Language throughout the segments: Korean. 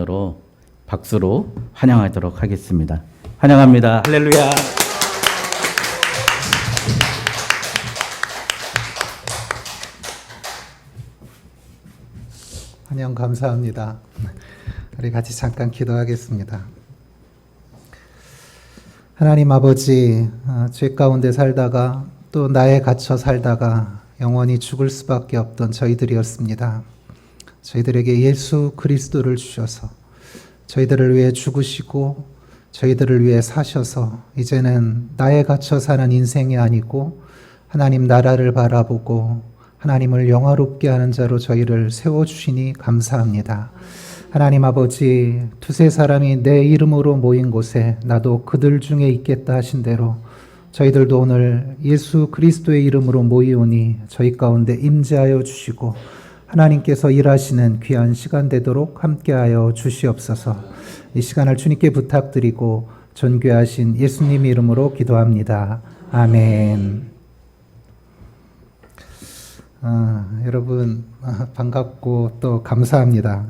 정도로 박수로 환영하도록 하겠습니다. 환영합니다. 할렐루야. 환영 감사합니다. 우리 같이 잠깐 기도하겠습니다. 하나님 아버지, 죄 가운데 살다가 또 나에 갇혀 살다가 영원히 죽을 수밖에 없던 저희들이었습니다. 저희들에게 예수 그리스도를 주셔서 저희들을 위해 죽으시고 저희들을 위해 사셔서 이제는 나에 갇혀 사는 인생이 아니고 하나님 나라를 바라보고 하나님을 영화롭게 하는 자로 저희를 세워주시니 감사합니다. 하나님 아버지, 두세 사람이 내 이름으로 모인 곳에 나도 그들 중에 있겠다 하신 대로 저희들도 오늘 예수 그리스도의 이름으로 모이오니 저희 가운데 임재하여 주시고 하나님께서 일하시는 귀한 시간 되도록 함께하여 주시옵소서. 이 시간을 주님께 부탁드리고 존귀하신 예수님 이름으로 기도합니다. 아멘. 여러분 반갑고 또 감사합니다.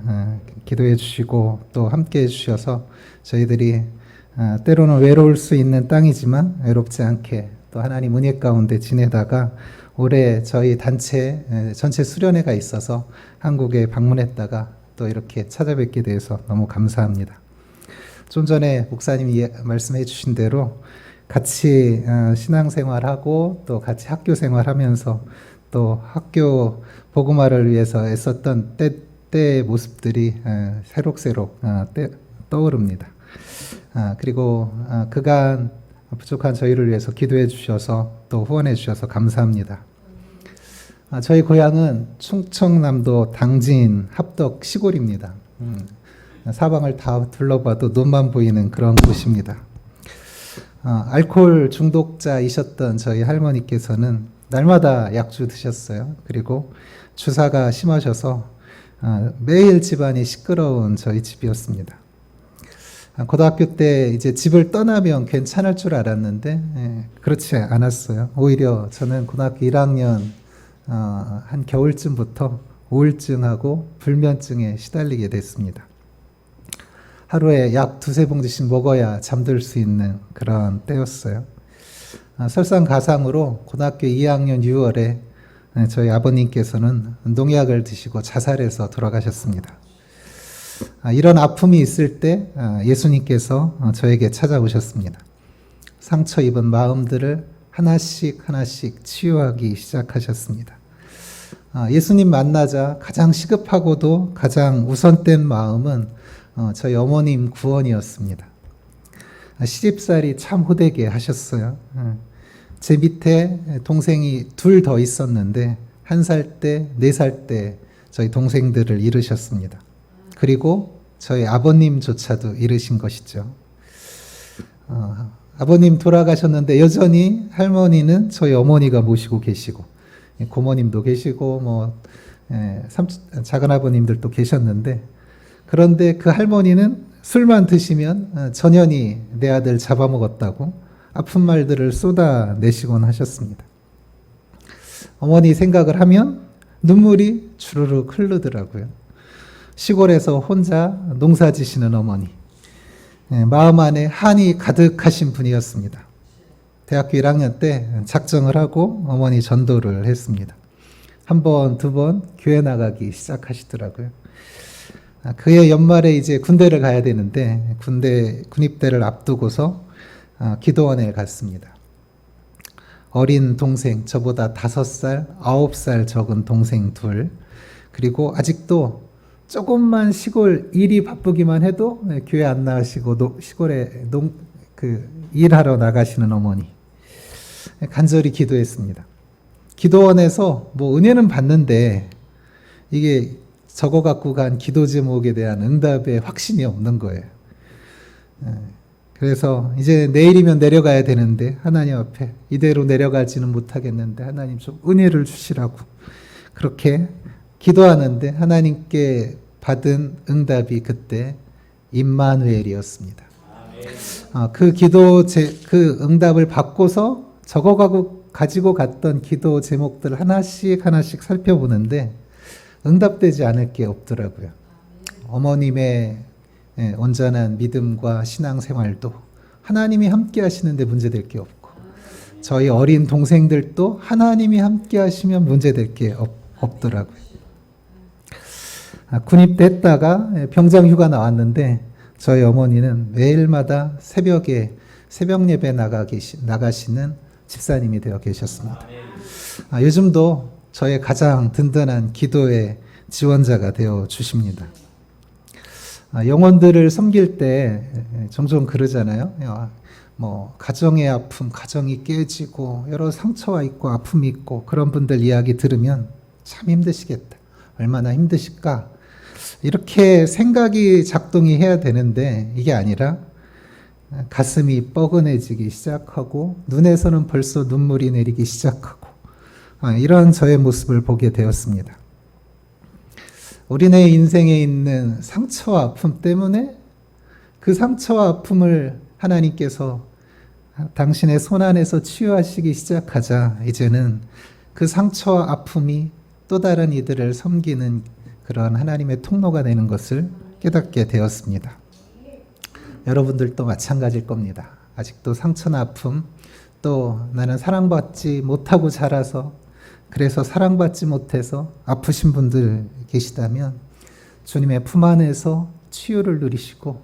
기도해 주시고 또 함께해 주셔서 저희들이 때로는 외로울 수 있는 땅이지만 외롭지 않게 또 하나님 은혜 가운데 지내다가 올해 저희 단체 전체 수련회가 있어서 한국에 방문했다가 또 이렇게 찾아뵙게 돼서 너무 감사합니다. 좀 전에 목사님이 말씀해 주신 대로 같이 신앙생활하고 또 같이 학교 생활하면서 또 학교 복음화를 위해서 애썼던 때의 모습들이 새록새록 떠오릅니다. 그리고 그간 부족한 저희를 위해서 기도해 주셔서 또 후원해 주셔서 감사합니다. 저희 고향은 충청남도 당진 합덕 시골입니다. 사방을 다 둘러봐도 눈만 보이는 그런 곳입니다. 알코올 중독자이셨던 저희 할머니께서는 날마다 약주 드셨어요. 그리고 주사가 심하셔서 매일 집안이 시끄러운 저희 집이었습니다. 고등학교 때 이제 집을 떠나면 괜찮을 줄 알았는데 그렇지 않았어요. 오히려 저는 고등학교 1학년 한 겨울쯤부터 우울증하고 불면증에 시달리게 됐습니다. 하루에 약 두세 봉지씩 먹어야 잠들 수 있는 그런 때였어요. 설상가상으로 고등학교 2학년 6월에 저희 아버님께서는 농약을 드시고 자살해서 돌아가셨습니다. 이런 아픔이 있을 때 예수님께서 저에게 찾아오셨습니다. 상처 입은 마음들을 하나씩 하나씩 치유하기 시작하셨습니다. 예수님 만나자 가장 시급하고도 가장 우선된 마음은 저희 어머님 구원이었습니다. 시집살이 참 호되게 하셨어요. 제 밑에 동생이 둘 더 있었는데 1살 때, 4살 때 저희 동생들을 잃으셨습니다. 그리고 저희 아버님조차도 잃으신 것이죠. 아버님 돌아가셨는데 여전히 할머니는 저희 어머니가 모시고 계시고 고모님도 계시고 작은 아버님들도 계셨는데 그런데 그 할머니는 술만 드시면 전현히 내 아들 잡아먹었다고 아픈 말들을 쏟아내시곤 하셨습니다. 어머니 생각을 하면 눈물이 주르륵 흐르더라고요. 시골에서 혼자 농사 지시는 어머니, 마음 안에 한이 가득하신 분이었습니다. 대학교 1학년 때 작정을 하고 어머니 전도를 했습니다. 한 번, 두 번 교회 나가기 시작하시더라고요. 그해 연말에 이제 군대를 가야 되는데 군입대를 앞두고서 기도원에 갔습니다. 어린 동생, 저보다 5살, 9살 적은 동생 둘, 그리고 아직도 조금만 시골 일이 바쁘기만 해도 교회 안 나가시고 시골에 일하러 나가시는 어머니. 간절히 기도했습니다. 기도원에서 은혜는 받는데 이게 적어 갖고 간 기도 제목에 대한 응답의 확신이 없는 거예요. 그래서 이제 내일이면 내려가야 되는데 하나님 앞에 이대로 내려가지는 못하겠는데 하나님 좀 은혜를 주시라고 그렇게 기도하는데 하나님께 받은 응답이 그때 임마누엘이었습니다. 그 응답을 받고서 가지고 갔던 기도 제목들 하나씩 살펴보는데 응답되지 않을 게 없더라고요. 어머님의 온전한 믿음과 신앙생활도 하나님이 함께 하시는데 문제될 게 없고, 저희 어린 동생들도 하나님이 함께 하시면 문제될 게 없더라고요. 군입됐다가 병장 휴가 나왔는데 저희 어머니는 매일마다 새벽에 새벽 예배 나가시는 집사님이 되어 계셨습니다. 요즘도 저의 가장 든든한 기도의 지원자가 되어 주십니다. 영혼들을 섬길 때 종종 그러잖아요. 뭐 가정의 아픔, 가정이 깨지고 여러 상처가 있고 아픔이 있고, 그런 분들 이야기 들으면 참 힘드시겠다, 얼마나 힘드실까, 이렇게 생각이 작동이 해야 되는데, 이게 아니라 가슴이 뻐근해지기 시작하고 눈에서는 벌써 눈물이 내리기 시작하고, 이런 저의 모습을 보게 되었습니다. 우리네 인생에 있는 상처와 아픔 때문에 그 상처와 아픔을 하나님께서 당신의 손 안에서 치유하시기 시작하자, 이제는 그 상처와 아픔이 또 다른 이들을 섬기는 그런 하나님의 통로가 되는 것을 깨닫게 되었습니다. 여러분들도 마찬가지일 겁니다. 아직도 상처나 아픔, 또 나는 사랑받지 못하고 자라서, 그래서 사랑받지 못해서 아프신 분들 계시다면 주님의 품 안에서 치유를 누리시고,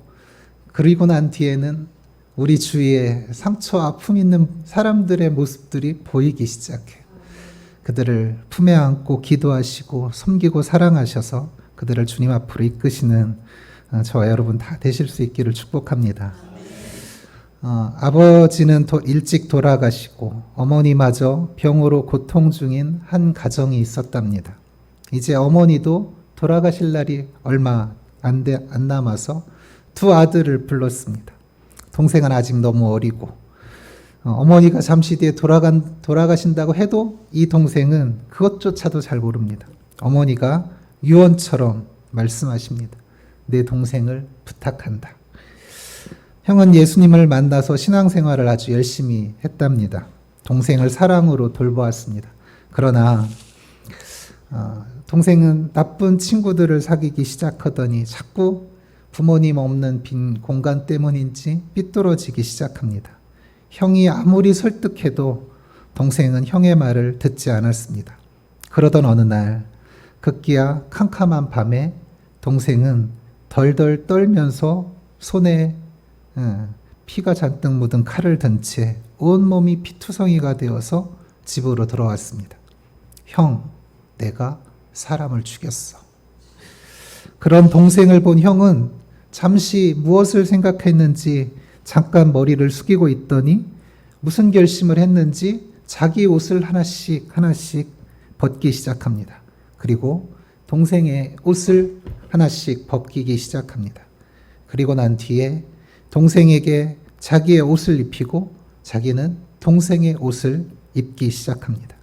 그리고 난 뒤에는 우리 주위에 상처, 아픔 있는 사람들의 모습들이 보이기 시작해요. 그들을 품에 안고 기도하시고 섬기고 사랑하셔서 그들을 주님 앞으로 이끄시는 저와 여러분 다 되실 수 있기를 축복합니다. 아버지는 일찍 돌아가시고 어머니마저 병으로 고통 중인 한 가정이 있었답니다. 이제 어머니도 돌아가실 날이 얼마 안 남아서 두 아들을 불렀습니다. 동생은 아직 너무 어리고, 어머니가 잠시 뒤에 돌아가신다고 해도 이 동생은 그것조차도 잘 모릅니다. 어머니가 유언처럼 말씀하십니다. 내 동생을 부탁한다. 형은 예수님을 만나서 신앙생활을 아주 열심히 했답니다. 동생을 사랑으로 돌보았습니다. 그러나 동생은 나쁜 친구들을 사귀기 시작하더니 자꾸 부모님 없는 빈 공간 때문인지 삐뚤어지기 시작합니다. 형이 아무리 설득해도 동생은 형의 말을 듣지 않았습니다. 그러던 어느 날 급기야 캄캄한 밤에 동생은 덜덜 떨면서 손에 피가 잔뜩 묻은 칼을 든 채 온몸이 피투성이가 되어서 집으로 들어왔습니다. 형, 내가 사람을 죽였어. 그런 동생을 본 형은 잠시 무엇을 생각했는지 잠깐 머리를 숙이고 있더니 무슨 결심을 했는지 자기 옷을 하나씩 벗기 시작합니다. 그리고 동생의 옷을 하나씩 벗기기 시작합니다. 그리고 난 뒤에 동생에게 자기의 옷을 입히고 자기는 동생의 옷을 입기 시작합니다.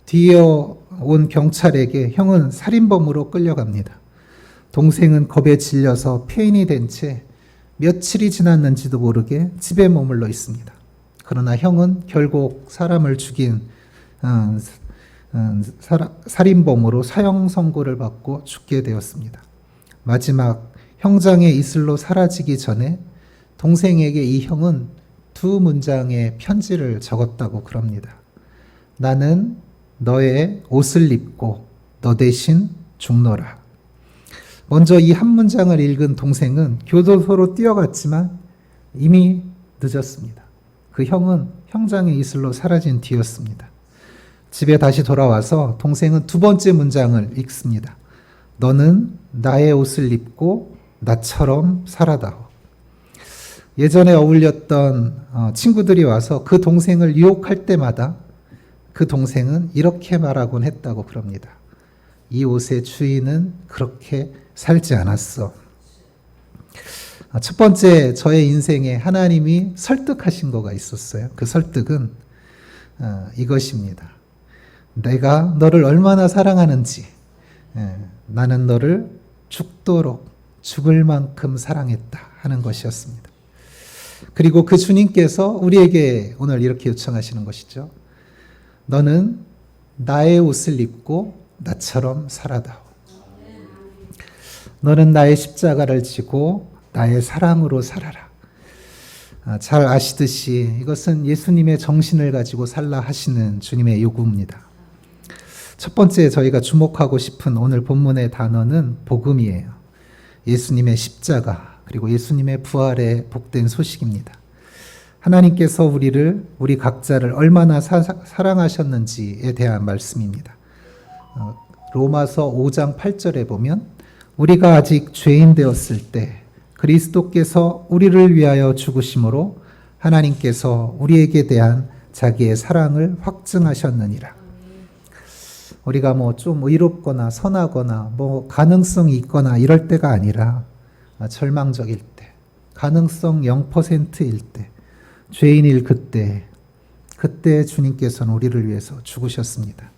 뒤에 온 경찰에게 형은 살인범으로 끌려갑니다. 동생은 겁에 질려서 폐인이 된 채 며칠이 지났는지도 모르게 집에 머물러 있습니다. 그러나 형은 결국 사람을 죽인 살인범으로 사형 선고를 받고 죽게 되었습니다. 마지막 형장의 이슬로 사라지기 전에 동생에게 이 형은 두 문장의 편지를 적었다고 그럽니다. 나는 너의 옷을 입고 너 대신 죽노라. 먼저 이 한 문장을 읽은 동생은 교도소로 뛰어갔지만 이미 늦었습니다. 그 형은 형장의 이슬로 사라진 뒤였습니다. 집에 다시 돌아와서 동생은 두 번째 문장을 읽습니다. 너는 나의 옷을 입고 나처럼 살아다오. 예전에 어울렸던 친구들이 와서 그 동생을 유혹할 때마다 그 동생은 이렇게 말하곤 했다고 그럽니다. 이 옷의 주인은 그렇게 살지 않았어. 첫 번째 저의 인생에 하나님이 설득하신 거가 있었어요. 그 설득은 이것입니다. 내가 너를 얼마나 사랑하는지, 나는 너를 죽도록 죽을 만큼 사랑했다 하는 것이었습니다. 그리고 그 주님께서 우리에게 오늘 이렇게 요청하시는 것이죠. 너는 나의 옷을 입고 나처럼 살아다오. 너는 나의 십자가를 지고 나의 사랑으로 살아라. 잘 아시듯이 이것은 예수님의 정신을 가지고 살라 하시는 주님의 요구입니다. 첫 번째 저희가 주목하고 싶은 오늘 본문의 단어는 복음이에요. 예수님의 십자가 그리고 예수님의 부활의 복된 소식입니다. 하나님께서 우리 각자를 얼마나 사랑하셨는지에 대한 말씀입니다. 로마서 5장 8절에 보면 우리가 아직 죄인 되었을 때 그리스도께서 우리를 위하여 죽으심으로 하나님께서 우리에게 대한 자기의 사랑을 확증하셨느니라. 우리가 좀 의롭거나 선하거나 가능성이 있거나 이럴 때가 아니라 절망적일 때, 가능성 0%일 때, 죄인일 그때 주님께서는 우리를 위해서 죽으셨습니다.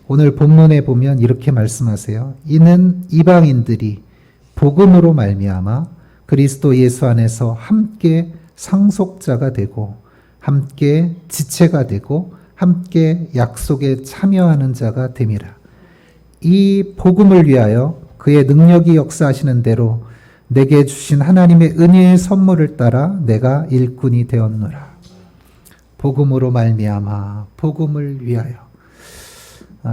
오늘 본문에 보면 이렇게 말씀하세요. 이는 이방인들이 복음으로 말미암아 그리스도 예수 안에서 함께 상속자가 되고 함께 지체가 되고 함께 약속에 참여하는 자가 됨이라. 이 복음을 위하여 그의 능력이 역사하시는 대로 내게 주신 하나님의 은혜의 선물을 따라 내가 일꾼이 되었노라. 복음으로 말미암아 복음을 위하여.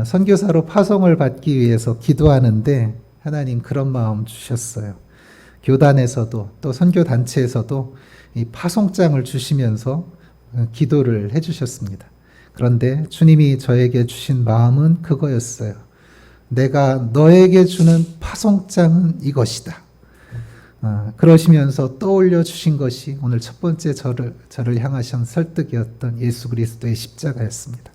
선교사로 파송을 받기 위해서 기도하는데 하나님 그런 마음 주셨어요. 교단에서도 또 선교단체에서도 이 파송장을 주시면서 기도를 해주셨습니다. 그런데 주님이 저에게 주신 마음은 그거였어요. 내가 너에게 주는 파송장은 이것이다. 그러시면서 떠올려 주신 것이 오늘 첫 번째 저를 향하신 설득이었던 예수 그리스도의 십자가였습니다.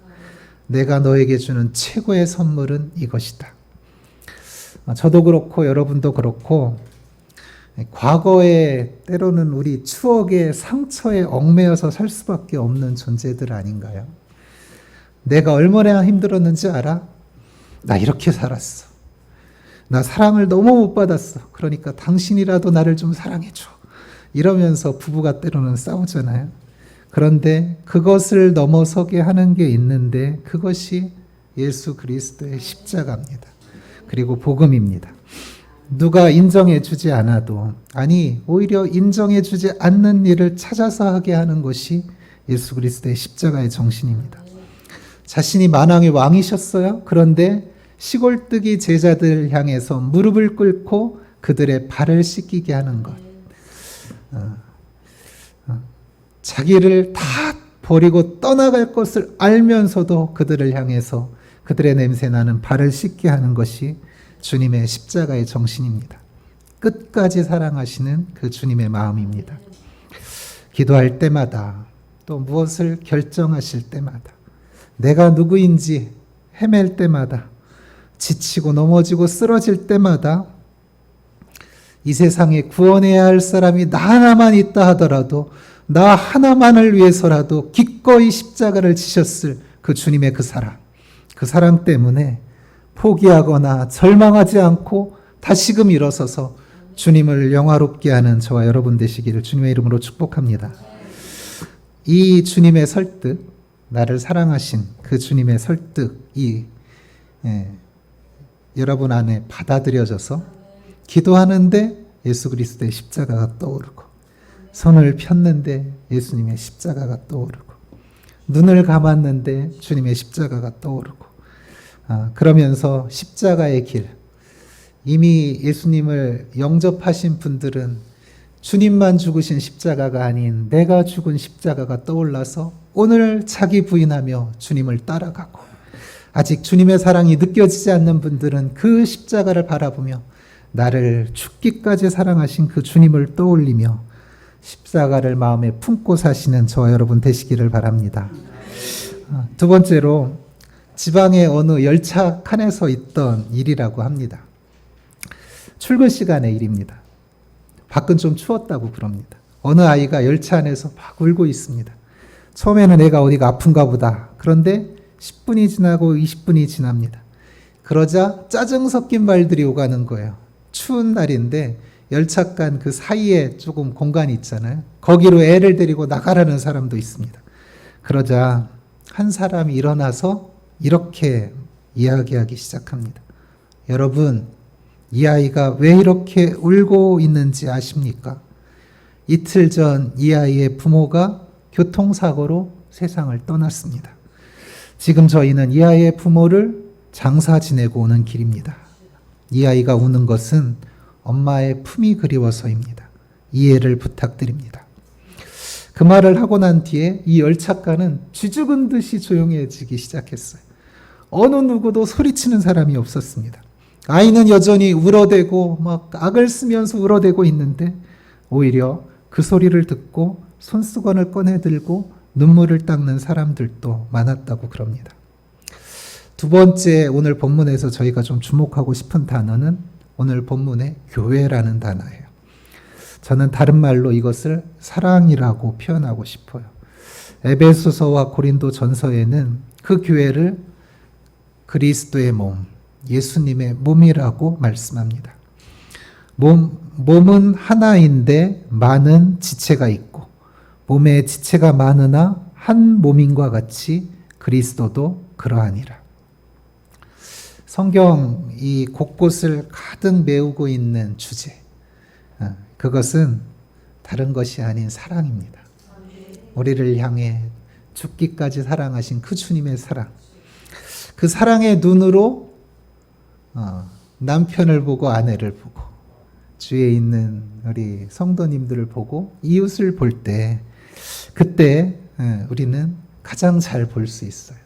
내가 너에게 주는 최고의 선물은 이것이다. 저도 그렇고 여러분도 그렇고 과거에 때로는 우리 추억의 상처에 얽매여서 살 수밖에 없는 존재들 아닌가요? 내가 얼마나 힘들었는지 알아? 나 이렇게 살았어. 나 사랑을 너무 못 받았어. 그러니까 당신이라도 나를 좀 사랑해줘. 이러면서 부부가 때로는 싸우잖아요. 그런데 그것을 넘어서게 하는 게 있는데 그것이 예수 그리스도의 십자가입니다. 그리고 복음입니다. 누가 인정해 주지 않아도, 아니 오히려 인정해 주지 않는 일을 찾아서 하게 하는 것이 예수 그리스도의 십자가의 정신입니다. 자신이 만왕의 왕이셨어요. 그런데 시골뜨기 제자들 향해서 무릎을 꿇고 그들의 발을 씻기게 하는 것. 자기를 다 버리고 떠나갈 것을 알면서도 그들을 향해서 그들의 냄새나는 발을 씻게 하는 것이 주님의 십자가의 정신입니다. 끝까지 사랑하시는 그 주님의 마음입니다. 기도할 때마다 또 무엇을 결정하실 때마다 내가 누구인지 헤맬 때마다 지치고 넘어지고 쓰러질 때마다 이 세상에 구원해야 할 사람이 나 하나만 있다 하더라도 나 하나만을 위해서라도 기꺼이 십자가를 지셨을 그 주님의 그 사랑 때문에 포기하거나 절망하지 않고 다시금 일어서서 주님을 영화롭게 하는 저와 여러분 되시기를 주님의 이름으로 축복합니다. 이 주님의 설득, 나를 사랑하신 그 주님의 설득이 여러분 안에 받아들여져서 기도하는데 예수 그리스도의 십자가가 떠오르고, 손을 폈는데 예수님의 십자가가 떠오르고, 눈을 감았는데 주님의 십자가가 떠오르고, 그러면서 십자가의 길, 이미 예수님을 영접하신 분들은 주님만 죽으신 십자가가 아닌 내가 죽은 십자가가 떠올라서 오늘 자기 부인하며 주님을 따라가고, 아직 주님의 사랑이 느껴지지 않는 분들은 그 십자가를 바라보며 나를 죽기까지 사랑하신 그 주님을 떠올리며 십자가를 마음에 품고 사시는 저와 여러분 되시기를 바랍니다. 두 번째로 지방의 어느 열차 칸에서 있던 일이라고 합니다. 출근 시간의 일입니다. 밖은 좀 추웠다고 그럽니다. 어느 아이가 열차 안에서 막 울고 있습니다. 처음에는 애가 어디가 아픈가 보다. 그런데 10분이 지나고 20분이 지납니다. 그러자 짜증 섞인 말들이 오가는 거예요. 추운 날인데 열차간 그 사이에 조금 공간이 있잖아요. 거기로 애를 데리고 나가라는 사람도 있습니다. 그러자 한 사람이 일어나서 이렇게 이야기하기 시작합니다. 여러분, 이 아이가 왜 이렇게 울고 있는지 아십니까? 이틀 전 이 아이의 부모가 교통사고로 세상을 떠났습니다. 지금 저희는 이 아이의 부모를 장사 지내고 오는 길입니다. 이 아이가 우는 것은 엄마의 품이 그리워서입니다. 이해를 부탁드립니다. 그 말을 하고 난 뒤에 이 열차가는 쥐죽은 듯이 조용해지기 시작했어요. 어느 누구도 소리치는 사람이 없었습니다. 아이는 여전히 울어대고 막 악을 쓰면서 울어대고 있는데 오히려 그 소리를 듣고 손수건을 꺼내 들고 눈물을 닦는 사람들도 많았다고 그럽니다. 두 번째 오늘 본문에서 저희가 좀 주목하고 싶은 단어는 오늘 본문의 교회라는 단어예요. 저는 다른 말로 이것을 사랑이라고 표현하고 싶어요. 에베소서와 고린도 전서에는 그 교회를 그리스도의 몸, 예수님의 몸이라고 말씀합니다. 몸은 하나인데 많은 지체가 있고 몸에 지체가 많으나 한 몸인과 같이 그리스도도 그러하니라. 성경 이 곳곳을 가득 메우고 있는 주제, 그것은 다른 것이 아닌 사랑입니다. 우리를 향해 죽기까지 사랑하신 그 주님의 사랑, 그 사랑의 눈으로 남편을 보고 아내를 보고 주위에 있는 우리 성도님들을 보고 이웃을 볼 때 그때 우리는 가장 잘 볼 수 있어요.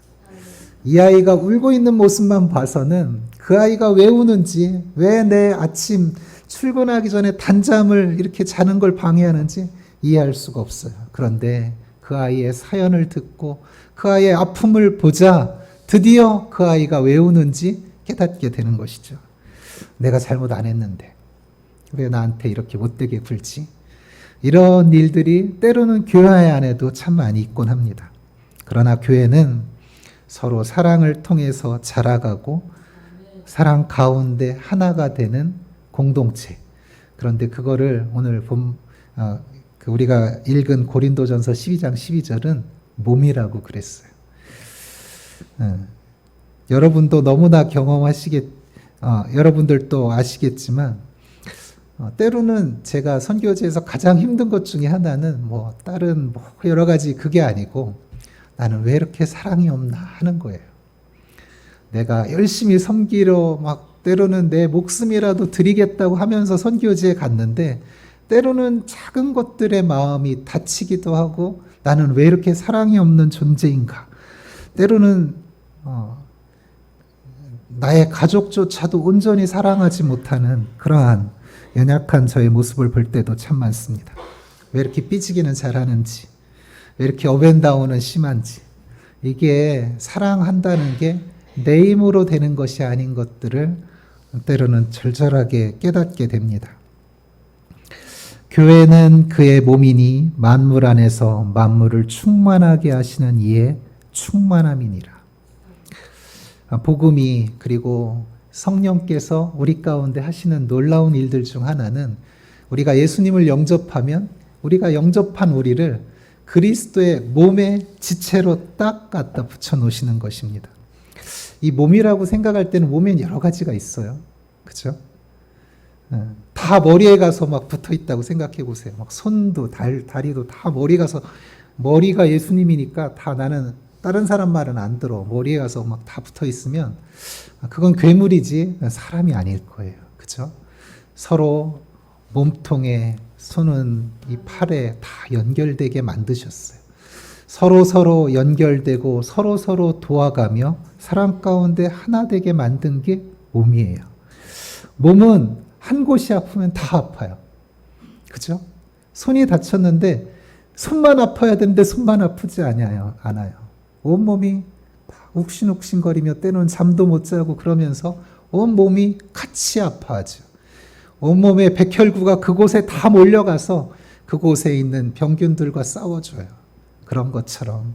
이 아이가 울고 있는 모습만 봐서는 그 아이가 왜 우는지, 왜 내 아침 출근하기 전에 단잠을 이렇게 자는 걸 방해하는지 이해할 수가 없어요. 그런데 그 아이의 사연을 듣고 그 아이의 아픔을 보자 드디어 그 아이가 왜 우는지 깨닫게 되는 것이죠. 내가 잘못 안 했는데 왜 나한테 이렇게 못되게 굴지? 이런 일들이 때로는 교회 안에도 참 많이 있곤 합니다. 그러나 교회는 서로 사랑을 통해서 자라가고 사랑 가운데 하나가 되는 공동체. 그런데 그거를 오늘 우리가 읽은 고린도전서 12장 12절은 몸이라고 그랬어요. 여러분도 너무나 여러분들도 아시겠지만 때로는 제가 선교지에서 가장 힘든 것 중에 하나는 다른 여러 가지 그게 아니고 나는 왜 이렇게 사랑이 없나 하는 거예요. 내가 열심히 섬기러 때로는 내 목숨이라도 드리겠다고 하면서 선교지에 갔는데 때로는 작은 것들의 마음이 다치기도 하고 나는 왜 이렇게 사랑이 없는 존재인가. 때로는 나의 가족조차도 온전히 사랑하지 못하는 그러한 연약한 저의 모습을 볼 때도 참 많습니다. 왜 이렇게 삐지기는 잘하는지, 왜 이렇게 업앤다운은 심한지. 이게 사랑한다는 게 내 힘으로 되는 것이 아닌 것들을 때로는 절절하게 깨닫게 됩니다. 교회는 그의 몸이니 만물 안에서 만물을 충만하게 하시는 이의 충만함이니라. 복음이 그리고 성령께서 우리 가운데 하시는 놀라운 일들 중 하나는 우리가 예수님을 영접하면 우리가 영접한 우리를 그리스도의 몸의 지체로 딱 갖다 붙여 놓으시는 것입니다. 이 몸이라고 생각할 때는 몸엔 여러 가지가 있어요. 그렇죠? 다 머리에 가서 붙어 있다고 생각해 보세요. 손도 다리도 다 머리가 예수님이니까 다 나는 다른 사람 말은 안 들어. 머리에 가서 다 붙어 있으면 그건 괴물이지 사람이 아닐 거예요. 그렇죠? 서로 몸통에 손은 이 팔에 다 연결되게 만드셨어요. 서로 연결되고 서로 도와가며 사랑 가운데 하나 되게 만든 게 몸이에요. 몸은 한 곳이 아프면 다 아파요. 그죠? 손이 다쳤는데 손만 아파야 되는데 손만 아프지 않아요. 온몸이 욱신욱신거리며 때로는 잠도 못 자고 그러면서 온몸이 같이 아파하죠. 온몸의 백혈구가 그곳에 다 몰려가서 그곳에 있는 병균들과 싸워줘요. 그런 것처럼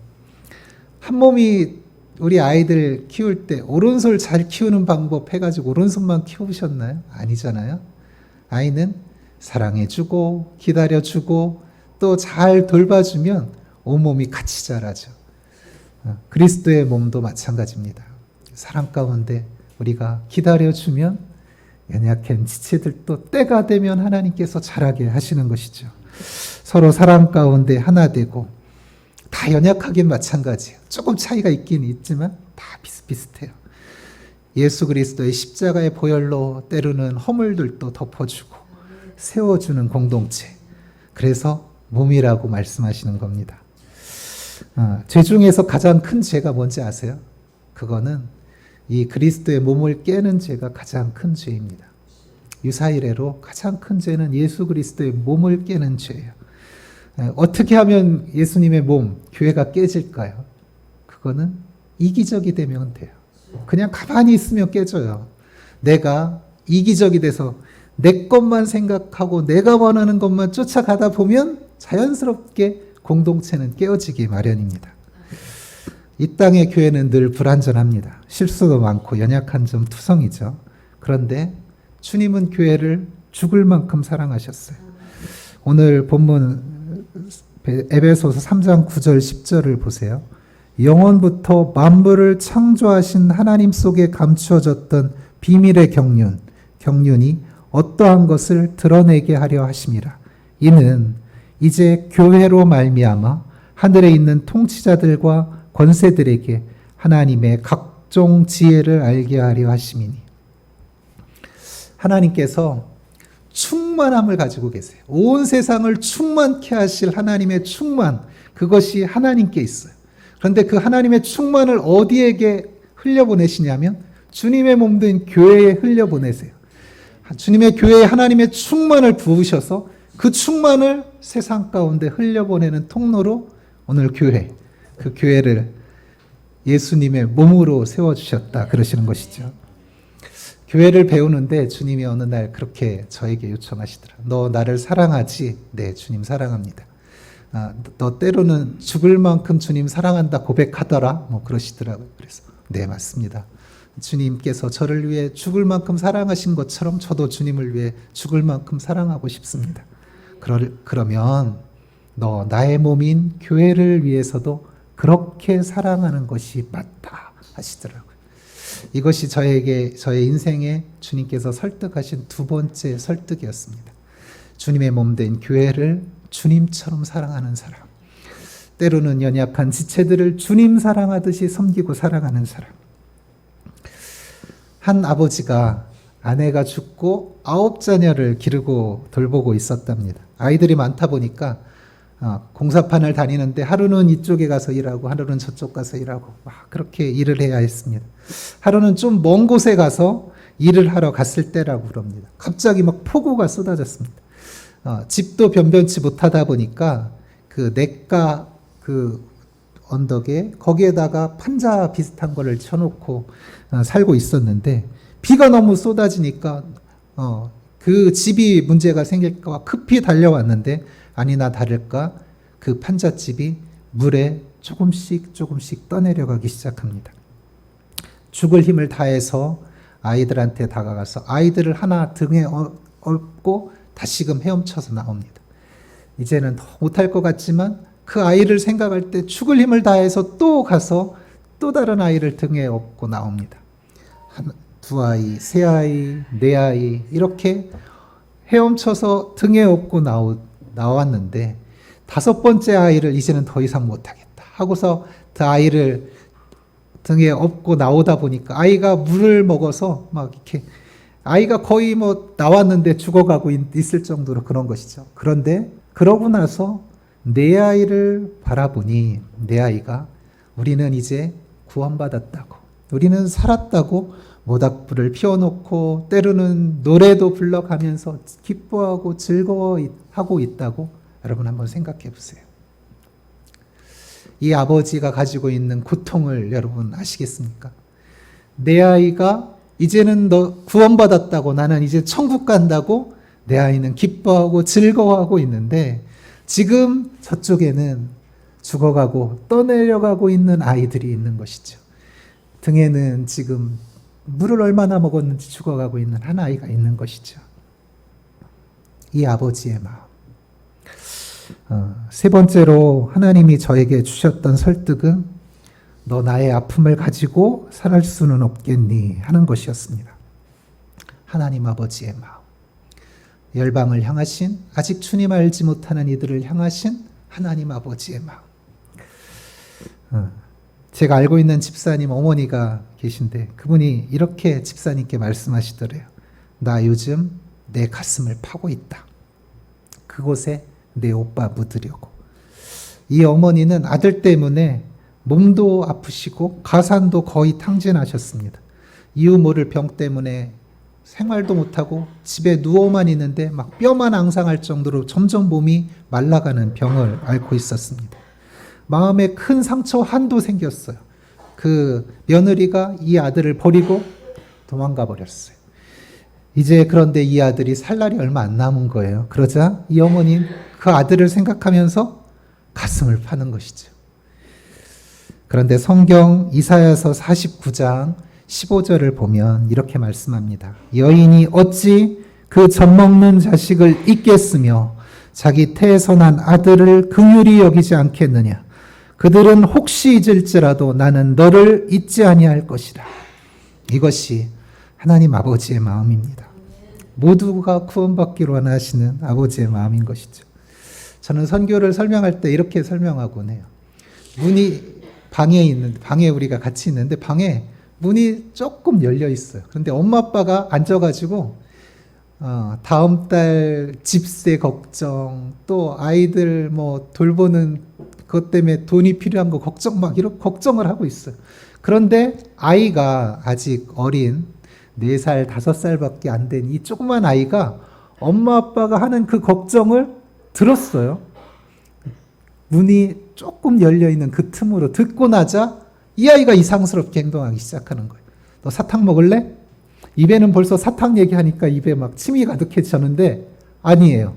한 몸이 우리 아이들 키울 때 오른손 잘 키우는 방법 해가지고 오른손만 키우셨나요? 아니잖아요. 아이는 사랑해주고 기다려주고 또 잘 돌봐주면 온몸이 같이 자라죠. 그리스도의 몸도 마찬가지입니다. 사랑 가운데 우리가 기다려주면 연약한 지체들도 때가 되면 하나님께서 자라게 하시는 것이죠. 서로 사랑 가운데 하나 되고, 다 연약하긴 마찬가지예요. 조금 차이가 있긴 있지만 다 비슷비슷해요. 예수 그리스도의 십자가의 보혈로 때로는 허물들도 덮어주고 세워주는 공동체. 그래서 몸이라고 말씀하시는 겁니다. 죄 중에서 가장 큰 죄가 뭔지 아세요? 그거는 이 그리스도의 몸을 깨는 죄가 가장 큰 죄입니다. 유사이래로 가장 큰 죄는 예수 그리스도의 몸을 깨는 죄예요. 어떻게 하면 예수님의 몸, 교회가 깨질까요? 그거는 이기적이 되면 돼요. 그냥 가만히 있으면 깨져요. 내가 이기적이 돼서 내 것만 생각하고 내가 원하는 것만 쫓아가다 보면 자연스럽게 공동체는 깨어지기 마련입니다. 이 땅의 교회는 늘 불완전합니다. 실수도 많고 연약한 점 투성이죠. 그런데 주님은 교회를 죽을 만큼 사랑하셨어요. 오늘 본문 에베소서 3장 9절 10절을 보세요. 영원부터 만물을 창조하신 하나님 속에 감추어졌던 비밀의 경륜이 어떠한 것을 드러내게 하려 하심이라. 이는 이제 교회로 말미암아 하늘에 있는 통치자들과 권세들에게 하나님의 각종 지혜를 알게 하려 하심이니. 하나님께서 충만함을 가지고 계세요. 온 세상을 충만케 하실 하나님의 충만, 그것이 하나님께 있어요. 그런데 그 하나님의 충만을 어디에게 흘려보내시냐면 주님의 몸된 교회에 흘려보내세요. 주님의 교회에 하나님의 충만을 부으셔서 그 충만을 세상 가운데 흘려보내는 통로로 오늘 교회, 그 교회를 예수님의 몸으로 세워주셨다 그러시는 것이죠. 교회를 배우는데 주님이 어느 날 그렇게 저에게 요청하시더라. 너 나를 사랑하지? 네, 주님 사랑합니다. 너 때로는 죽을 만큼 주님 사랑한다 고백하더라. 뭐 그러시더라고요. 그래서 네, 맞습니다. 주님께서 저를 위해 죽을 만큼 사랑하신 것처럼 저도 주님을 위해 죽을 만큼 사랑하고 싶습니다. 그러면 너 나의 몸인 교회를 위해서도 그렇게 사랑하는 것이 맞다 하시더라고요. 이것이 저의 인생에 주님께서 설득하신 두 번째 설득이었습니다. 주님의 몸된 교회를 주님처럼 사랑하는 사람. 때로는 연약한 지체들을 주님 사랑하듯이 섬기고 사랑하는 사람. 한 아버지가 아내가 죽고 9자녀를 기르고 돌보고 있었답니다. 아이들이 많다 보니까 공사판을 다니는데 하루는 이쪽에 가서 일하고 하루는 저쪽 가서 일하고 막 그렇게 일을 해야 했습니다. 하루는 좀 먼 곳에 가서 일을 하러 갔을 때라고 그럽니다. 갑자기 막 폭우가 쏟아졌습니다. 집도 변변치 못하다 보니까 그 냇가 그 언덕에 거기에다가 판자 비슷한 거를 쳐놓고 살고 있었는데 비가 너무 쏟아지니까 그 집이 문제가 생길까 봐 급히 달려왔는데 아니나 다를까 그 판잣집이 물에 조금씩 떠내려가기 시작합니다. 죽을 힘을 다해서 아이들한테 다가가서 아이들을 하나 등에 업고 다시금 헤엄쳐서 나옵니다. 이제는 더 못할 것 같지만 그 아이를 생각할 때 죽을 힘을 다해서 또 가서 또 다른 아이를 등에 업고 나옵니다. 두 아이, 세 아이, 네 아이 이렇게 헤엄쳐서 등에 업고 나왔는데 다섯 번째 아이를 이제는 더 이상 못하겠다 하고서 그 아이를 등에 업고 나오다 보니까 아이가 물을 먹어서 막 이렇게 아이가 거의 뭐 나왔는데 죽어가고 있을 정도로 그런 것이죠. 그런데 그러고 나서 내 아이를 바라보니 내 아이가 우리는 이제 구원받았다고 우리는 살았다고 모닥불을 피워놓고 때로는 노래도 불러가면서 기뻐하고 즐거워하고 있다고 여러분 한번 생각해 보세요. 이 아버지가 가지고 있는 고통을 여러분 아시겠습니까? 내 아이가 이제는 너 구원받았다고 나는 이제 천국 간다고 내 아이는 기뻐하고 즐거워하고 있는데 지금 저쪽에는 죽어가고 떠내려가고 있는 아이들이 있는 것이죠. 등에는 지금 물을 얼마나 먹었는지 죽어가고 있는 한 아이가 있는 것이죠. 이 아버지의 마음. 세 번째로 하나님이 저에게 주셨던 설득은 너 나의 아픔을 가지고 살할 수는 없겠니 하는 것이었습니다. 하나님 아버지의 마음. 열방을 향하신, 아직 주님 알지 못하는 이들을 향하신 하나님 아버지의 마음. 제가 알고 있는 집사님 어머니가 계신데 그분이 이렇게 집사님께 말씀하시더래요. 나 요즘 내 가슴을 파고 있다. 그곳에 내 오빠 묻으려고. 이 어머니는 아들 때문에 몸도 아프시고 가산도 거의 탕진하셨습니다. 이유 모를 병 때문에 생활도 못하고 집에 누워만 있는데 막 뼈만 앙상할 정도로 점점 몸이 말라가는 병을 앓고 있었습니다. 마음에 큰 상처 한도 생겼어요. 그 며느리가 이 아들을 버리고 도망가 버렸어요. 이제 그런데 이 아들이 살 날이 얼마 안 남은 거예요. 그러자 이 어머니는 그 아들을 생각하면서 가슴을 파는 것이죠. 그런데 성경 이사야서 49장 15절을 보면 이렇게 말씀합니다. 여인이 어찌 그 젖먹는 자식을 잊겠으며 자기 태에서 난 아들을 긍휼히 여기지 않겠느냐. 그들은 혹시 잊을지라도 나는 너를 잊지 아니할 것이라. 이것이 하나님 아버지의 마음입니다. 모두가 구원받기로 원하시는 아버지의 마음인 것이죠. 저는 선교를 설명할 때 이렇게 설명하곤 해요. 문이 방에 우리가 같이 있는데 방에 문이 조금 열려 있어요. 그런데 엄마 아빠가 앉아가지고 다음 달 집세 걱정, 또 아이들 뭐 돌보는 것 때문에 돈이 필요한 거 걱정, 막 이런 걱정을 하고 있어요. 그런데 아이가 아직 어린 4살, 5살밖에 안 된 이 조그만 아이가 엄마 아빠가 하는 그 걱정을 들었어요. 문이 조금 열려있는 그 틈으로 듣고 나자 이 아이가 이상스럽게 행동하기 시작하는 거예요. 너 사탕 먹을래? 입에는 벌써 사탕 얘기하니까 입에 막 침이 가득해졌는데 아니에요.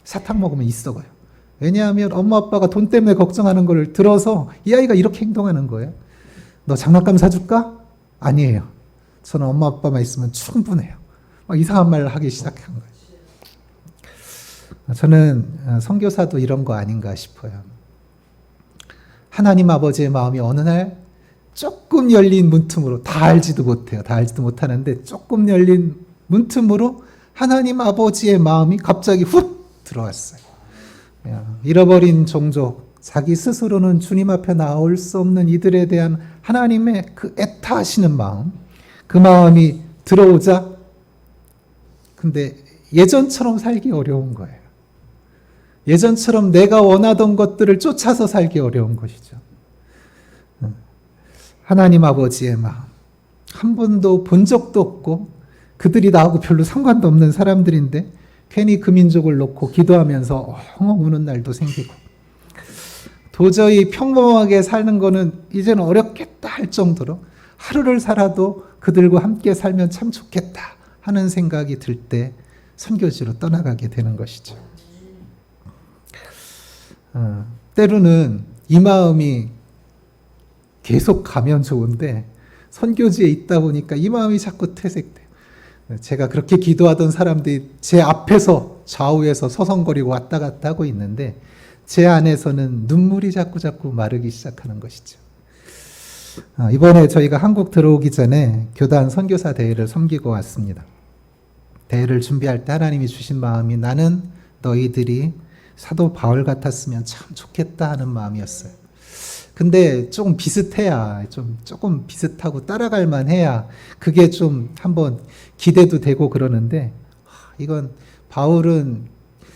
사탕 먹으면 있어가요. 왜냐하면 엄마 아빠가 돈 때문에 걱정하는 걸 들어서 이 아이가 이렇게 행동하는 거예요. 너 장난감 사줄까? 아니에요. 저는 엄마 아빠만 있으면 충분해요. 막 이상한 말을 하기 시작한 거예요. 저는 선교사도 이런 거 아닌가 싶어요. 하나님 아버지의 마음이 어느 날 조금 열린 문틈으로, 다 알지도 못해요. 다 알지도 못하는데 조금 열린 문틈으로 하나님 아버지의 마음이 갑자기 훅 들어왔어요. 잃어버린 종족, 자기 스스로는 주님 앞에 나올 수 없는 이들에 대한 하나님의 그 애타하시는 마음, 그 마음이 들어오자 근데 예전처럼 살기 어려운 거예요. 예전처럼 내가 원하던 것들을 쫓아서 살기 어려운 것이죠. 하나님 아버지의 마음, 한 번도 본 적도 없고 그들이 나하고 별로 상관도 없는 사람들인데 괜히 그 민족을 놓고 기도하면서 엉엉 우는 날도 생기고 도저히 평범하게 사는 거는 이제는 어렵겠다 할 정도로 하루를 살아도 그들과 함께 살면 참 좋겠다 하는 생각이 들 때 선교지로 떠나가게 되는 것이죠. 때로는 이 마음이 계속 가면 좋은데 선교지에 있다 보니까 이 마음이 자꾸 퇴색돼요. 제가 그렇게 기도하던 사람들이 제 앞에서 좌우에서 서성거리고 왔다 갔다 하고 있는데 제 안에서는 눈물이 자꾸 마르기 시작하는 것이죠. 이번에 저희가 한국 들어오기 전에 교단 선교사 대회를 섬기고 왔습니다. 대회를 준비할 때 하나님이 주신 마음이 나는 너희들이 사도 바울 같았으면 참 좋겠다 하는 마음이었어요. 근데 조금 비슷해야, 조금 비슷하고 따라갈 만해야 그게 좀 한번 기대도 되고 그러는데 이건 바울은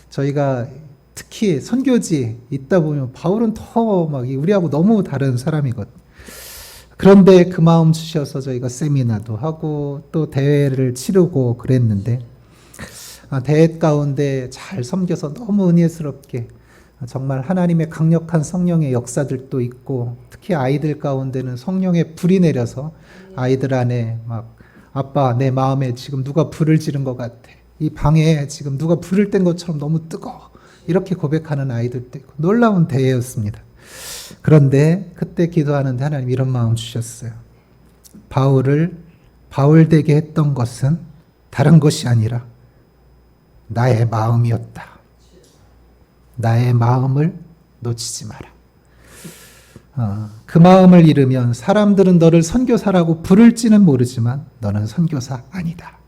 저희가 특히 선교지에 있다 보면 바울은 더 막 우리하고 너무 다른 사람이거든요. 그런데 그 마음 주셔서 저희가 세미나도 하고 또 대회를 치르고 그랬는데 대회 가운데 잘 섬겨서 너무 은혜스럽게 정말 하나님의 강력한 성령의 역사들도 있고 특히 아이들 가운데는 성령의 불이 내려서 아이들 안에 막 아빠 내 마음에 지금 누가 불을 지른 것 같아. 이 방에 지금 누가 불을 뗀 것처럼 너무 뜨거워. 이렇게 고백하는 아이들도 있고 놀라운 대회였습니다. 그런데 그때 기도하는데 하나님 이런 마음 주셨어요. 바울을 바울 되게 했던 것은 다른 것이 아니라 나의 마음이었다. 나의 마음을 놓치지 마라. 그 마음을 잃으면 사람들은 너를 선교사라고 부를지는 모르지만 너는 선교사 아니다.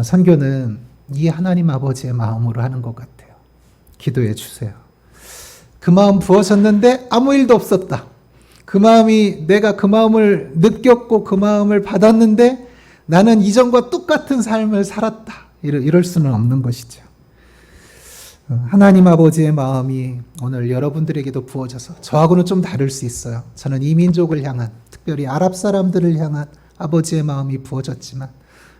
선교는 이 하나님 아버지의 마음으로 하는 것 같아요. 기도해 주세요. 그 마음 부어졌는데 아무 일도 없었다. 그 마음이 내가 그 마음을 느꼈고 그 마음을 받았는데 나는 이전과 똑같은 삶을 살았다. 이럴 수는 없는 것이죠. 하나님 아버지의 마음이 오늘 여러분들에게도 부어져서 저하고는 좀 다를 수 있어요. 저는 이민족을 향한, 특별히 아랍 사람들을 향한 아버지의 마음이 부어졌지만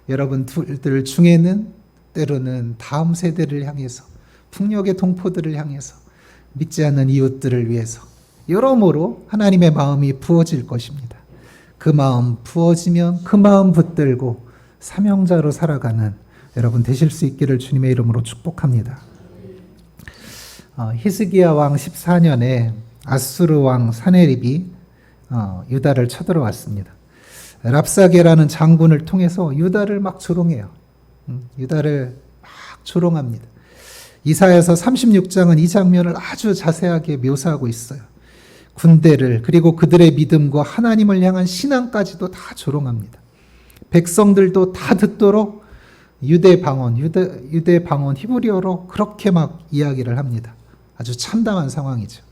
여러분들 중에는 때로는 다음 세대를 향해서, 풍력의 동포들을 향해서, 믿지 않는 이웃들을 위해서 여러모로 하나님의 마음이 부어질 것입니다. 그 마음 부어지면 그 마음 붙들고 사명자로 살아가는 여러분 되실 수 있기를 주님의 이름으로 축복합니다. 히스기야 왕 14년에 아수르 왕 사네립이 유다를 쳐들어왔습니다. 랍사게라는 장군을 통해서 유다를 막 조롱해요. 유다를 막 조롱합니다. 이사야서 36장은 이 장면을 아주 자세하게 묘사하고 있어요. 군대를, 그리고 그들의 믿음과 하나님을 향한 신앙까지도 다 조롱합니다. 백성들도 다 듣도록 유대 방언 히브리어로 그렇게 막 이야기를 합니다. 아주 참담한 상황이죠.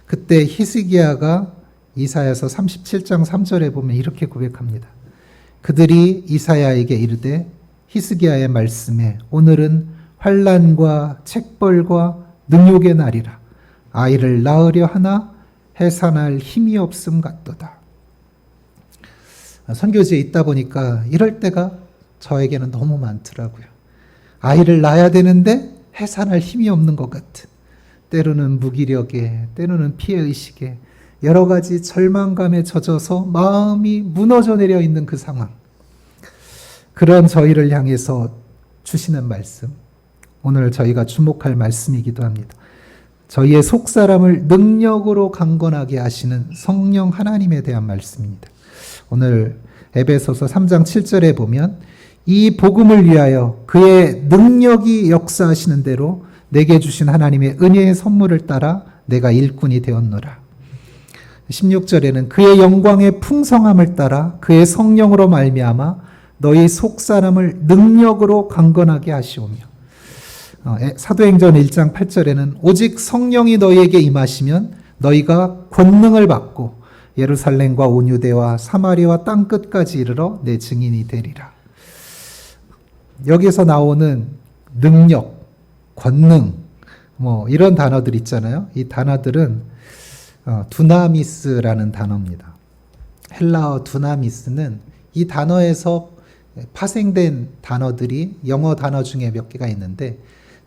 그때 히스기야가 이사야서 37장 3절에 보면 이렇게 고백합니다. 그들이 이사야에게 이르되 히스기야의 말씀에 오늘은 환난과 책벌과 능욕의 날이라. 아이를 낳으려 하나 해산할 힘이 없음 같도다. 선교지에 있다 보니까 이럴 때가 저에게는 너무 많더라고요. 아이를 낳아야 되는데 해산할 힘이 없는 것 같은, 때로는 무기력에, 때로는 피해의식에, 여러 가지 절망감에 젖어서 마음이 무너져 내려 있는 그 상황. 그런 저희를 향해서 주시는 말씀, 오늘 저희가 주목할 말씀이기도 합니다. 저희의 속사람을 능력으로 강건하게 하시는 성령 하나님에 대한 말씀입니다. 오늘 에베소서 3장 7절에 보면 이 복음을 위하여 그의 능력이 역사하시는 대로 내게 주신 하나님의 은혜의 선물을 따라 내가 일꾼이 되었노라. 16절에는 그의 영광의 풍성함을 따라 그의 성령으로 말미암아 너희 속사람을 능력으로 강건하게 하시오며, 사도행전 1장 8절에는 오직 성령이 너희에게 임하시면 너희가 권능을 받고 예루살렘과 온 유대와 사마리아와 땅끝까지 이르러 내 증인이 되리라. 여기서 나오는 능력, 권능, 이런 단어들 있잖아요. 이 단어들은 두나미스라는 단어입니다. 헬라어 두나미스는 이 단어에서 파생된 단어들이 영어 단어 중에 몇 개가 있는데,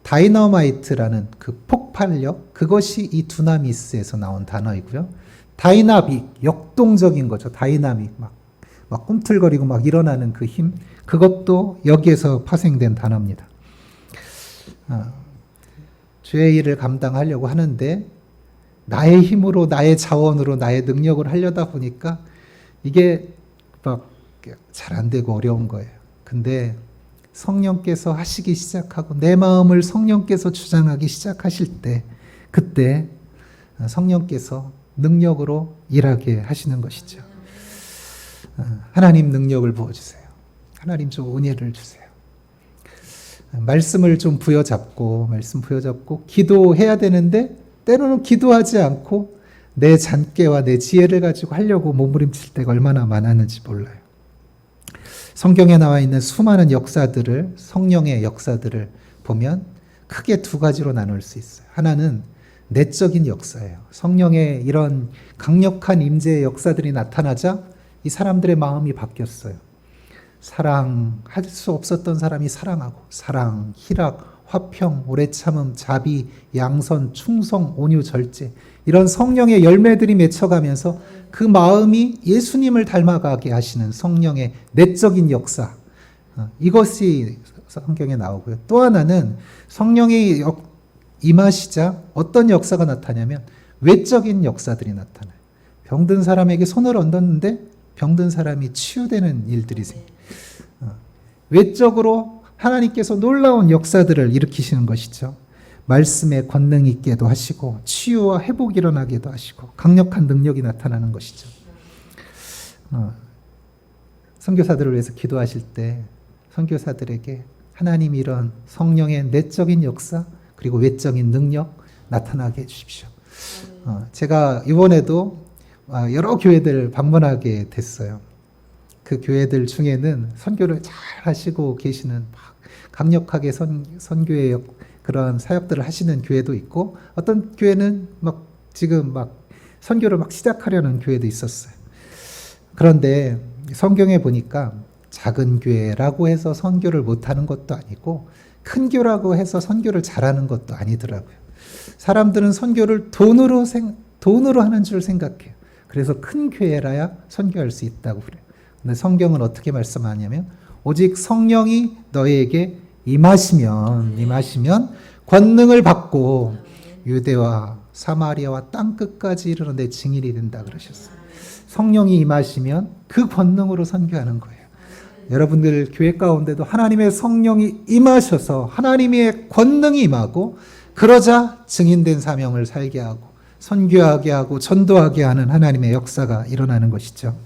다이너마이트라는 그 폭발력, 그것이 이 두나미스에서 나온 단어이고요. 다이나믹, 역동적인 거죠. 다이나믹, 막 꿈틀거리고 막 일어나는 그 힘, 그것도 여기에서 파생된 단어입니다. 주의 일을 감당하려고 하는데 나의 힘으로, 나의 자원으로, 나의 능력을 하려다 보니까 이게 막 잘 안 되고 어려운 거예요. 근데 성령께서 하시기 시작하고 내 마음을 성령께서 주장하기 시작하실 때, 그때 성령께서 능력으로 일하게 하시는 것이죠. 하나님 능력을 부어주세요. 하나님 좀 은혜를 주세요. 말씀을 좀 말씀 부여잡고 기도해야 되는데 때로는 기도하지 않고 내 잔꾀와 내 지혜를 가지고 하려고 몸부림칠 때가 얼마나 많았는지 몰라요. 성경에 나와 있는 수많은 역사들을, 성령의 역사들을 보면 크게 두 가지로 나눌 수 있어요. 하나는 내적인 역사예요. 성령의 이런 강력한 임재의 역사들이 나타나자 이 사람들의 마음이 바뀌었어요. 사랑할 수 없었던 사람이 사랑하고, 사랑, 희락, 화평, 오래 참음, 자비, 양선, 충성, 온유, 절제, 이런 성령의 열매들이 맺혀가면서 그 마음이 예수님을 닮아가게 하시는 성령의 내적인 역사, 이것이 성경에 나오고요. 또 하나는 성령이 임하시자 어떤 역사가 나타나냐면 외적인 역사들이 나타나요. 병든 사람에게 손을 얹었는데 병든 사람이 치유되는 일들이 생겨요. 외적으로 하나님께서 놀라운 역사들을 일으키시는 것이죠. 말씀에 권능 있게도 하시고 치유와 회복이 일어나게도 하시고 강력한 능력이 나타나는 것이죠. 선교사들을 위해서 기도하실 때 선교사들에게 하나님 이런 성령의 내적인 역사 그리고 외적인 능력 나타나게 해주십시오. 제가 이번에도 여러 교회들 방문하게 됐어요. 그 교회들 중에는 선교를 잘 하시고 계시는 막 강력하게 선교의 그런 사역들을 하시는 교회도 있고 어떤 교회는 막 지금 막 선교를 막 시작하려는 교회도 있었어요. 그런데 성경에 보니까 작은 교회라고 해서 선교를 못하는 것도 아니고 큰 교라고 해서 선교를 잘하는 것도 아니더라고요. 사람들은 선교를 돈으로 하는 줄 생각해요. 그래서 큰 교회라야 선교할 수 있다고 그래요. 근데 성경은 어떻게 말씀하냐면 오직 성령이 너희에게 임하시면 권능을 받고 유대와 사마리아와 땅 끝까지 이르러 내 증인이 된다 그러셨어요. 성령이 임하시면 그 권능으로 선교하는 거예요. 여러분들 교회 가운데도 하나님의 성령이 임하셔서 하나님의 권능이 임하고 그러자 증인된 사명을 살게 하고 선교하게 하고 전도하게 하는 하나님의 역사가 일어나는 것이죠.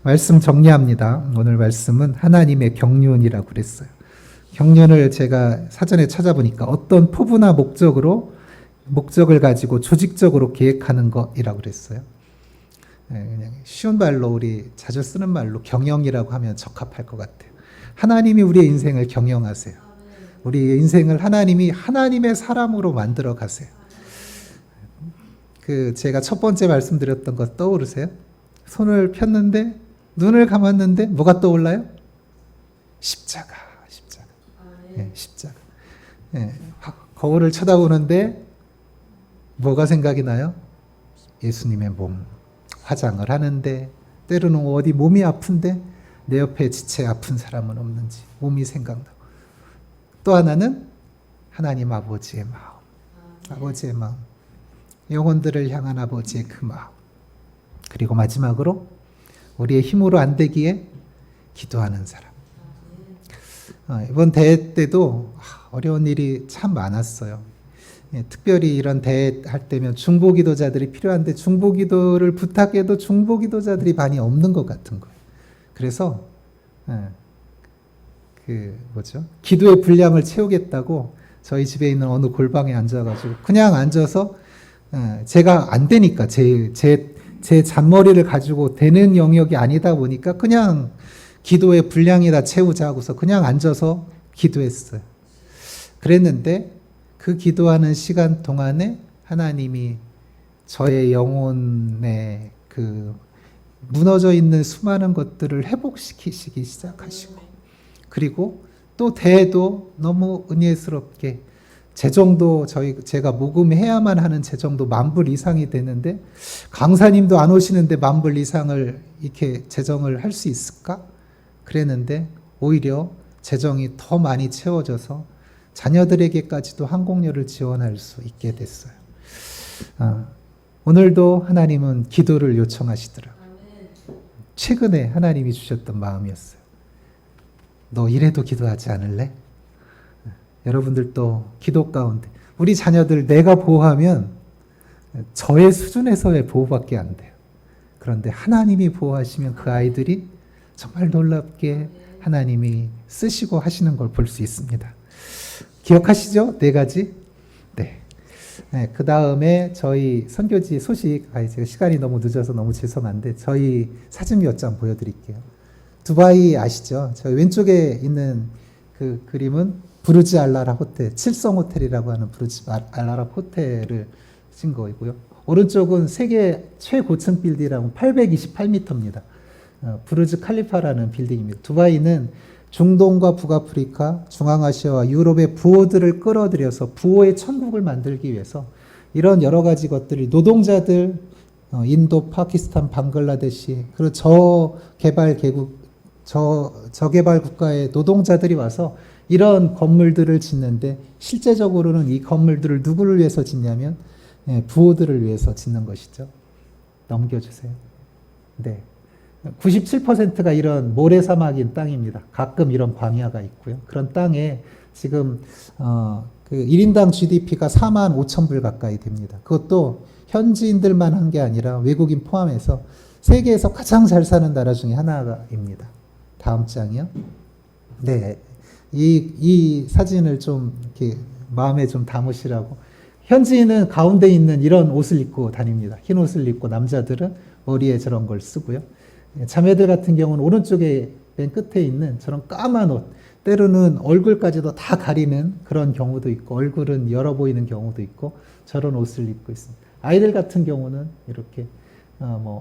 말씀 정리합니다. 오늘 말씀은 하나님의 경륜이라고 그랬어요. 경륜을 제가 사전에 찾아보니까 어떤 포부나 목적을 가지고 조직적으로 계획하는 것이라고 그랬어요. 그냥 쉬운 말로 우리 자주 쓰는 말로 경영이라고 하면 적합할 것 같아요. 하나님이 우리의 인생을 경영하세요. 우리의 인생을 하나님이 하나님의 사람으로 만들어 가세요. 제가 첫 번째 말씀드렸던 거 떠오르세요? 손을 폈는데 눈을 감았는데 뭐가 떠올라요? 십자가. 네, 십자가. 네, 거울을 쳐다보는데 뭐가 생각이 나요? 예수님의 몸. 화장을 하는데 때로는 어디 몸이 아픈데 내 옆에 지체 아픈 사람은 없는지 몸이 생각나고 또 하나는 하나님 아버지의 마음. 아버지의 마음. 영혼들을 향한 아버지의 그 마음. 그리고 마지막으로 우리의 힘으로 안 되기에 기도하는 사람. 이번 대회 때도 어려운 일이 참 많았어요. 특별히 이런 대회 할 때면 중보기도자들이 필요한데 중보기도를 부탁해도 중보기도자들이 많이 없는 것 같은 거예요. 그래서 기도의 분량을 채우겠다고 저희 집에 있는 어느 골방에 앉아가지고 그냥 앉아서 제가 안 되니까 제 잔머리를 가지고 되는 영역이 아니다 보니까 그냥 기도의 분량이다 채우자고서 그냥 앉아서 기도했어요. 그랬는데 그 기도하는 시간 동안에 하나님이 저의 영혼에 무너져 있는 수많은 것들을 회복시키시기 시작하시고 그리고 또 대회도 너무 은혜스럽게 재정도 제가 모금해야만 하는 재정도 10,000불 이상이 되는데 강사님도 안 오시는데 10,000불 이상을 이렇게 재정을 할 수 있을까? 그랬는데 오히려 재정이 더 많이 채워져서 자녀들에게까지도 항공료를 지원할 수 있게 됐어요. 오늘도 하나님은 기도를 요청하시더라고요. 최근에 하나님이 주셨던 마음이었어요. 너 이래도 기도하지 않을래? 여러분들도 기도 가운데 우리 자녀들 내가 보호하면 저의 수준에서의 보호밖에 안 돼요. 그런데 하나님이 보호하시면 그 아이들이 정말 놀랍게 하나님이 쓰시고 하시는 걸 볼 수 있습니다. 기억하시죠? 4가지? 네. 그 다음에 저희 선교지 소식, 제가 시간이 너무 늦어서 너무 죄송한데 저희 사진 몇 장 보여드릴게요. 두바이 아시죠? 저희 왼쪽에 있는 그 그림은 부르즈 알라라 호텔, 7성 호텔이라고 하는 부르즈 알라라 호텔을 쓴 거이고요. 오른쪽은 세계 최고층 빌딩이라고 828m입니다. 부르즈 칼리파라는 빌딩입니다. 두바이는 중동과 북아프리카, 중앙아시아와 유럽의 부호들을 끌어들여서 부호의 천국을 만들기 위해서 이런 여러 가지 것들이 노동자들, 인도, 파키스탄, 방글라데시, 그리고 저개발 국가의 노동자들이 와서 이런 건물들을 짓는데 실제적으로는 이 건물들을 누구를 위해서 짓냐면 부호들을 위해서 짓는 것이죠. 넘겨주세요. 네. 97%가 이런 모래사막인 땅입니다. 가끔 이런 광야가 있고요. 그런 땅에 지금 1인당 GDP가 45,000불 가까이 됩니다. 그것도 현지인들만 한 게 아니라 외국인 포함해서 세계에서 가장 잘 사는 나라 중에 하나입니다. 다음 장이요. 네. 이 사진을 좀 이렇게 마음에 좀 담으시라고. 현지인은 가운데 있는 이런 옷을 입고 다닙니다. 흰 옷을 입고 남자들은 머리에 저런 걸 쓰고요. 자매들 같은 경우는 오른쪽에 맨 끝에 있는 저런 까만 옷, 때로는 얼굴까지도 다 가리는 그런 경우도 있고 얼굴은 열어 보이는 경우도 있고 저런 옷을 입고 있습니다. 아이들 같은 경우는 이렇게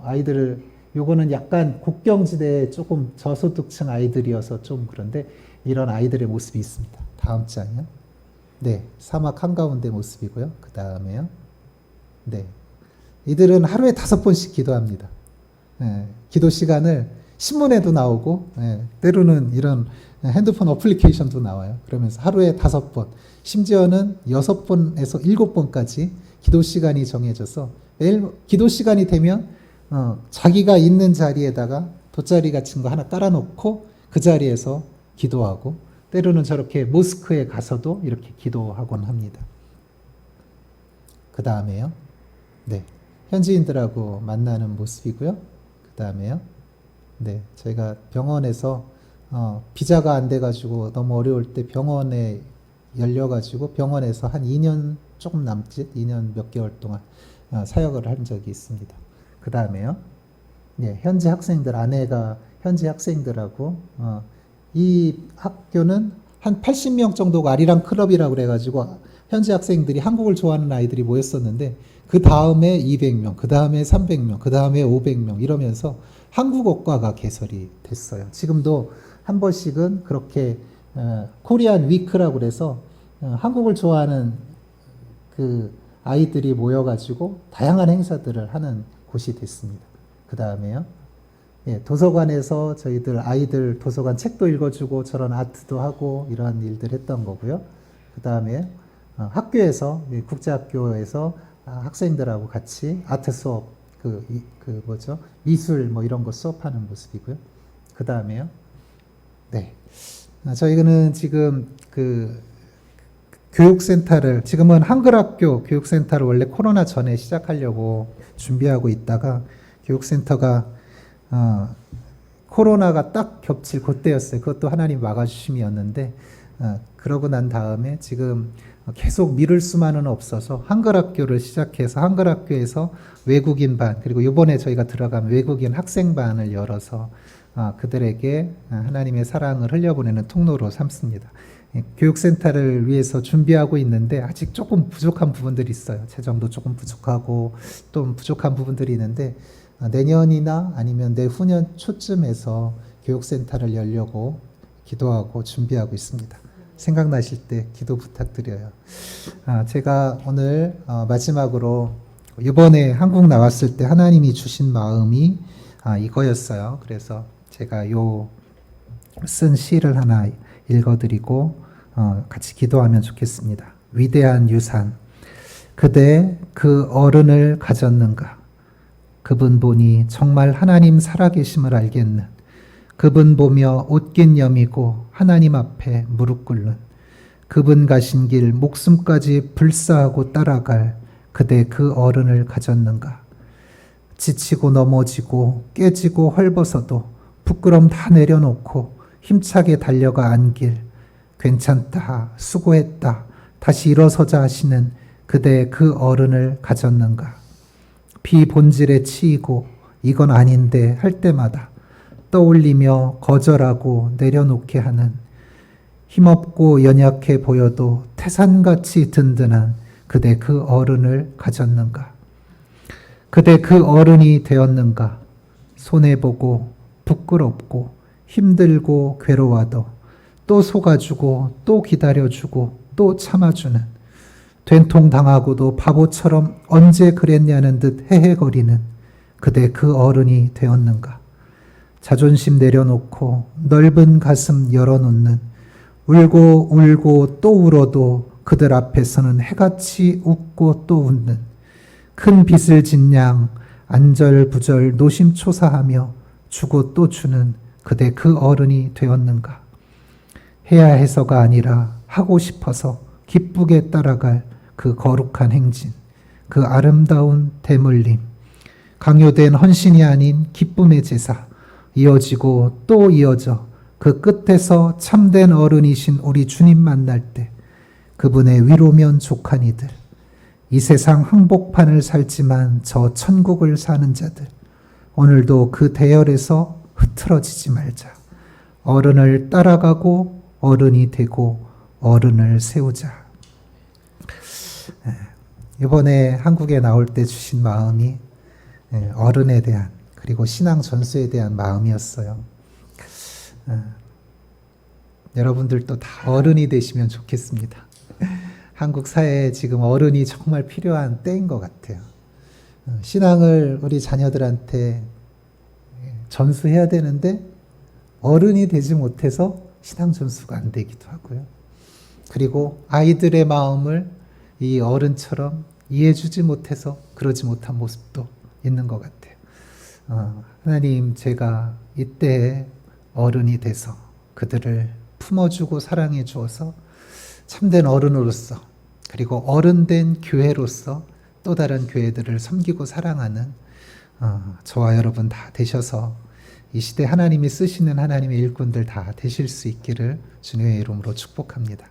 아이들을 요거는 약간 국경지대 조금 저소득층 아이들이어서 좀 그런데 이런 아이들의 모습이 있습니다. 다음 장이요. 네, 사막 한가운데 모습이고요. 그 다음에요. 네, 이들은 하루에 5번씩 기도합니다. 기도 시간을 신문에도 나오고 때로는 이런 핸드폰 어플리케이션도 나와요. 그러면서 하루에 5번, 심지어는 6번에서 7번까지 기도 시간이 정해져서 매일 기도 시간이 되면 자기가 있는 자리에다가 돗자리 같은 거 하나 깔아놓고 그 자리에서 기도하고 때로는 저렇게 모스크에 가서도 이렇게 기도하곤 합니다. 그 다음에요. 네, 현지인들하고 만나는 모습이고요. 그 다음에요. 네, 저희가 병원에서 비자가 안 돼가지고 너무 어려울 때 병원에 열려가지고 병원에서 한 2년 조금 남짓 2년 몇 개월 동안 사역을 한 적이 있습니다. 그 다음에요. 네, 현지 학생들, 아내가 현지 학생들하고 이 학교는 한 80명 정도가 아리랑 클럽이라고 그래가지고 현지 학생들이 한국을 좋아하는 아이들이 모였었는데 그 다음에 200명, 그 다음에 300명, 그 다음에 500명 이러면서 한국어과가 개설이 됐어요. 지금도 한 번씩은 그렇게 코리안 위크라고 그래서 한국을 좋아하는 그 아이들이 모여가지고 다양한 행사들을 하는 곳이 됐습니다. 그 다음에요. 예, 도서관에서 저희들 아이들 도서관 책도 읽어주고 저런 아트도 하고 이러한 일들 했던 거고요. 그 다음에 학교에서 국제학교에서 학생들하고 같이 아트 수업 미술 이런 거 수업하는 모습이고요. 그 다음에요. 네, 저희는 지금 그 교육센터를 지금은 한글학교 교육센터를 원래 코로나 전에 시작하려고 준비하고 있다가 교육센터가 코로나가 딱 겹칠 그때였어요. 그것도 하나님 막아주심이었는데 그러고 난 다음에 지금 계속 미룰 수만은 없어서 한글학교를 시작해서 한글학교에서 외국인 반 그리고 이번에 저희가 들어가면 외국인 학생반을 열어서 그들에게 하나님의 사랑을 흘려보내는 통로로 삼습니다. 교육센터를 위해서 준비하고 있는데 아직 조금 부족한 부분들이 있어요. 재정도 조금 부족하고 또 부족한 부분들이 있는데 내년이나 아니면 내후년 초쯤에서 교육센터를 열려고 기도하고 준비하고 있습니다. 생각나실 때 기도 부탁드려요. 제가 오늘 마지막으로 이번에 한국 나왔을 때 하나님이 주신 마음이 이거였어요. 그래서 제가 쓴 시를 하나 읽어드리고 같이 기도하면 좋겠습니다. 위대한 유산, 그대 그 어른을 가졌는가? 그분 보니 정말 하나님 살아계심을 알겠는, 그분 보며 옷깃 여미고 하나님 앞에 무릎 꿇는, 그분 가신 길 목숨까지 불사하고 따라갈 그대 그 어른을 가졌는가? 지치고 넘어지고 깨지고 헐벗어도 부끄럼 다 내려놓고 힘차게 달려가 안길, 괜찮다, 수고했다, 다시 일어서자 하시는 그대 그 어른을 가졌는가? 비본질에 치이고 이건 아닌데 할 때마다 떠올리며 거절하고 내려놓게 하는, 힘없고 연약해 보여도 태산같이 든든한 그대 그 어른을 가졌는가? 그대 그 어른이 되었는가? 손해보고 부끄럽고 힘들고 괴로워도 또 속아주고 또 기다려주고 또 참아주는, 된통 당하고도 바보처럼 언제 그랬냐는 듯 헤헤거리는 그대 그 어른이 되었는가? 자존심 내려놓고 넓은 가슴 열어놓는, 울고 울고 또 울어도 그들 앞에서는 해같이 웃고 또 웃는, 큰 빚을 진 양 안절부절 노심초사하며 주고 또 주는 그대 그 어른이 되었는가? 해야 해서가 아니라 하고 싶어서 기쁘게 따라갈 그 거룩한 행진, 그 아름다운 대물림, 강요된 헌신이 아닌 기쁨의 제사, 이어지고 또 이어져 그 끝에서 참된 어른이신 우리 주님 만날 때 그분의 위로면 족한 이들, 이 세상 항복판을 살지만 저 천국을 사는 자들, 오늘도 그 대열에서 흐트러지지 말자. 어른을 따라가고 어른이 되고 어른을 세우자. 이번에 한국에 나올 때 주신 마음이 어른에 대한 그리고 신앙 전수에 대한 마음이었어요. 여러분들도 다 어른이 되시면 좋겠습니다. 한국 사회에 지금 어른이 정말 필요한 때인 것 같아요. 신앙을 우리 자녀들한테 전수해야 되는데 어른이 되지 못해서 신앙 전수가 안 되기도 하고요. 그리고 아이들의 마음을 이 어른처럼 이해해주지 못해서 그러지 못한 모습도 있는 것 같아요. 하나님, 제가 이때 어른이 돼서 그들을 품어주고 사랑해 주어서 참된 어른으로서 그리고 어른된 교회로서 또 다른 교회들을 섬기고 사랑하는 저와 여러분 다 되셔서 이 시대 하나님이 쓰시는 하나님의 일꾼들 다 되실 수 있기를 주님의 이름으로 축복합니다.